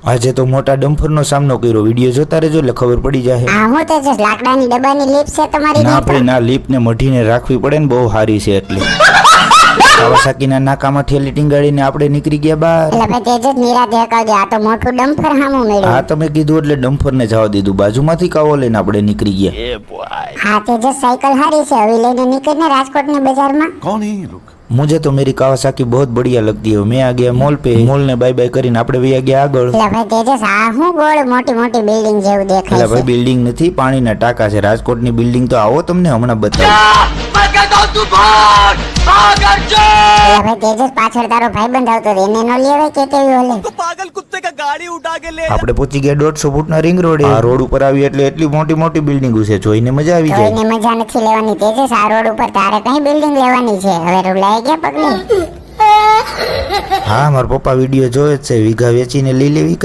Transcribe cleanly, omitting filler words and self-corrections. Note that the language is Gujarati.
આજે તો મોટા ડમ્ફરનો સામનો કર્યો. વિડીયો જોતા રહેજો એટલે ખબર પડી જાય. હા હું તે જસ લાકડાની ડબ્બાની લીપ છે તમારી. ના ભાઈ ના, લીપને મઢીને રાખવી પડે ને, બહુ સારી છે એટલે. કાવાસાકીના નાકામાં ઠેલી ટીંગાડીને આપણે નીકળી ગયા બહાર. એટલે ભાઈ તેજસ નિરાતે હકાવજે, આ તો મોટું ડમ્ફર સામું મળ્યું. હા તમે કીધું એટલે ડમ્ફરને જવા દીધું. બાજુમાંથી કાવો લઈને આપણે નીકળી ગયા. હા તેજસ સાયકલ હારી છે, હવે લઈને નીકળને રાજકોટની બજારમાં. कौन है ये लोग? मुझे तो मेरी कावासाकी बहुत बढ़िया लगती है. मैं आ गया मॉल पे. मॉल ने बाय बाय કરીને આપણે વયા ગયા આગળ. એટલે ભાઈ તેજસ આ હું ગોળ મોટી મોટી બિલ્ડિંગ જેવું એટલે દેખાય ભાઈ છે. બિલ્ડિંગ નથી, પાણીના ટાંકા છે. રાજકોટની બિલ્ડિંગ તો આવો તમને હમણાં બતાવું. એટલે ભાઈ તેજસ પાછળ તારો ભાઈબંધ આવતો હતો, એને નો લેવાય કે કેવી ઓલે. पागल कुत्ते का गाड़ी उठा के ले આપણે પહોંચી ગયા 150 ફૂટના રિંગ રોડે. આ રોડ ઉપર આવી એટલે એટલી મોટી મોટી બિલ્ડિંગો છે, જોઈને મજા આવી જાય. કોઈને મજા નથી લેવાની તેજસ, આ રોડ ઉપર તારે કઈ બિલ્ડિંગ લેવાની છે. હવે રૂલાઈ ગયા પગલી. હા મારા પપ્પા વિડીયો જોવે જ છે. વીઘા વેચીને લઈ લેવી.